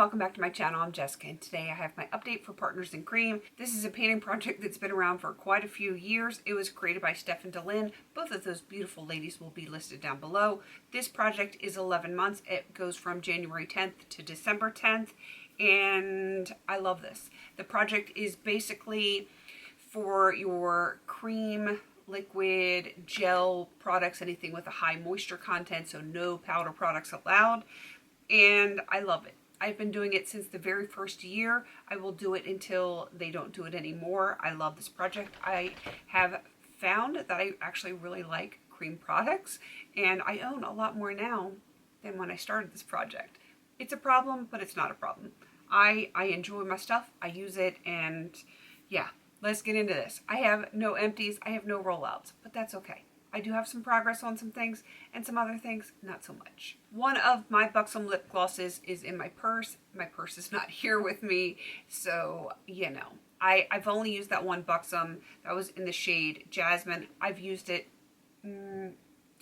welcome back to my channel. I'm Jessica, and today I have my update for Partners in Cream. This is a painting project that's been around for quite a few years. It was created by Steph and Delyn. Both of those beautiful ladies will be listed down below. This project is 11 months. It goes from January 10th to December 10th, and I love this. The project is basically for your cream, liquid, gel products, anything with a high moisture content, so no powder products allowed. And I love it. I've been doing it since the very first year. I will do it until they don't do it anymore. I love this project. I have found that I actually really like cream products, and I own a lot more now than when I started this project. It's a problem, but it's not a problem. I enjoy my stuff. I use it, and yeah, let's get into this. I have no empties. I have no rollouts, but that's okay. I do have some progress on some things, and some other things, not so much. One of my Buxom lip glosses is in my purse. My purse is not here with me, so, you know. I've only used that one Buxom. That was in the shade Jasmine. I've used it 2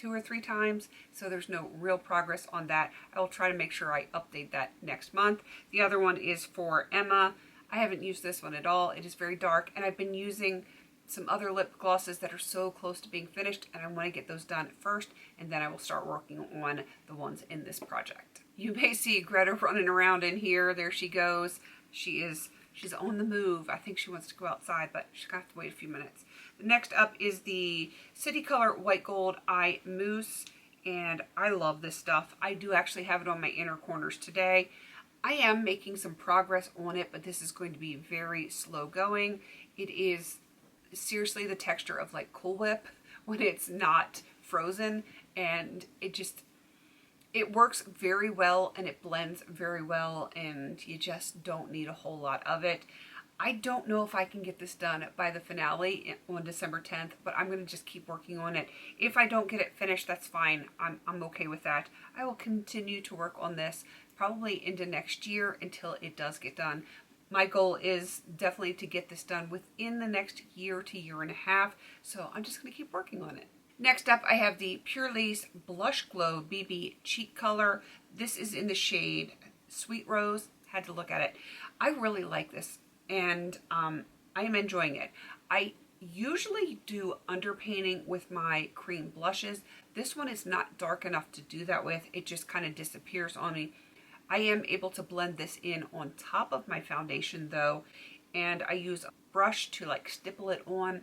or 3 times, so there's no real progress on that. I will try to make sure I update that next month. The other one is for Emma. I haven't used this one at all. It is very dark, and I've been using some other lip glosses that are so close to being finished, and I want to get those done first, and then I will start working on the ones in this project. You may see Greta running around in here. There she goes. She's on the move. I think she wants to go outside, but she's going to have to wait a few minutes. The next up is the City Color White Gold Eye Mousse, and I love this stuff. I do actually have it on my inner corners today. I am making some progress on it, but this is going to be very slow going. It is seriously the texture of like Cool Whip when it's not frozen, and it works very well, and it blends very well, and you just don't need a whole lot of it. I don't know if I can get this done by the finale on December 10th, but I'm going to just keep working on it. If I don't get it finished, that's fine. I'm okay with that. I will continue to work on this probably into next year until it does get done. My goal is definitely to get this done within the next year to year and a half, so I'm just going to keep working on it. Next up, I have the Pure Lace Blush Glow BB Cheek Color. This is in the shade Sweet Rose. Had to look at it. I really like this, and I am enjoying it. I usually do underpainting with my cream blushes. This one is not dark enough to do that with. It just kind of disappears on me. I am able to blend this in on top of my foundation though, and I use a brush to like stipple it on,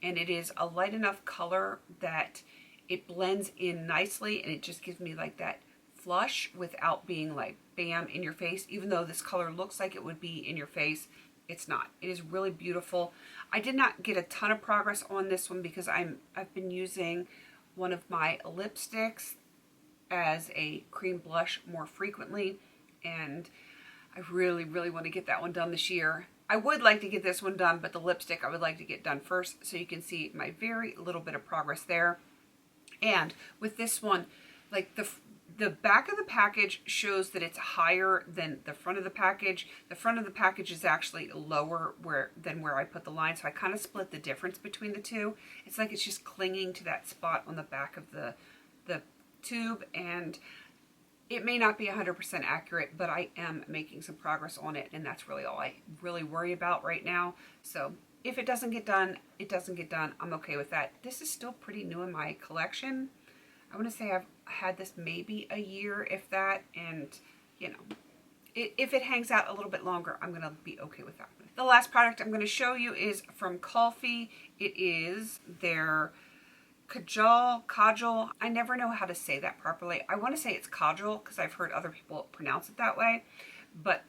and it is a light enough color that it blends in nicely, and it just gives me like that flush without being like bam in your face. Even though this color looks like it would be in your face, it's not. It is really beautiful. I did not get a ton of progress on this one because I've been using one of my lipsticks as a cream blush more frequently, and I really want to get that one done this year. I would like to get this one done, but the lipstick I would like to get done first, so you can see my very little bit of progress there. And with this one, like the back of the package shows that it's higher than the front of the package. The front of the package is actually lower than where I put the line, so I kind of split the difference between the two. It's like it's just clinging to that spot on the back of the tube, and it may not be 100% accurate, but I am making some progress on it, and that's really all I really worry about right now. So if it doesn't get done, it doesn't get done. I'm okay with that. This is still pretty new in my collection. I want to say I've had this maybe a year, if that, and you know, if it hangs out a little bit longer, I'm going to be okay with that. The last product I'm going to show you is from Kulfi. It is their Kajal. I never know how to say that properly. I want to say it's Kajal because I've heard other people pronounce it that way, but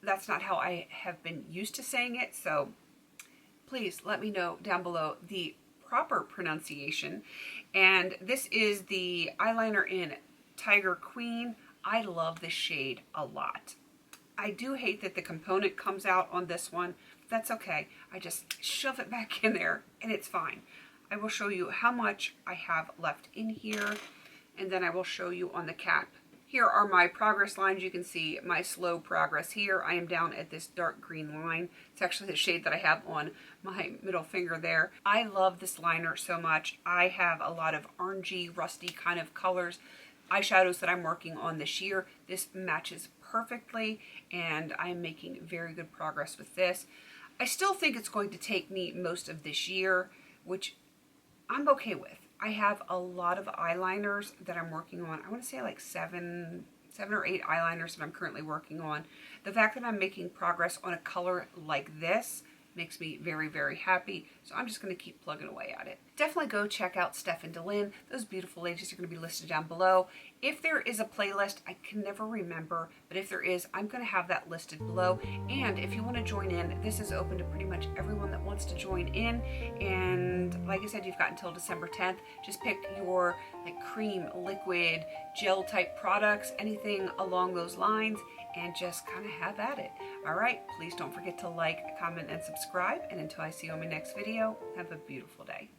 that's not how I have been used to saying it, so please let me know down below the proper pronunciation. And this is the eyeliner in Tiger Queen. I love this shade a lot. I do hate that the component comes out on this one. That's okay. I just shove it back in there and it's fine. I will show you how much I have left in here, and then I will show you on the cap. Here are my progress lines. You can see my slow progress here. I am down at this dark green line. It's actually the shade that I have on my middle finger there. I love this liner so much. I have a lot of orangey, rusty kind of colors. Eyeshadows that I'm working on this year. This matches perfectly, and I'm making very good progress with this. I still think it's going to take me most of this year, which I'm okay with. I have a lot of eyeliners that I'm working on. I want to say like seven or eight eyeliners that I'm currently working on. The fact that I'm making progress on a color like this makes me very, very happy. So I'm just going to keep plugging away at it. Definitely go check out Steph and Delynn. Those beautiful ladies are going to be listed down below. If there is a playlist, I can never remember, but if there is, I'm going to have that listed below. And if you want to join in, this is open to pretty much everyone that wants to join in. And like I said, you've got until December 10th. Just pick your like cream, liquid, gel type products, anything along those lines, and just kind of have at it. All right, please don't forget to like, comment, and subscribe. And until I see you on my next video, have a beautiful day.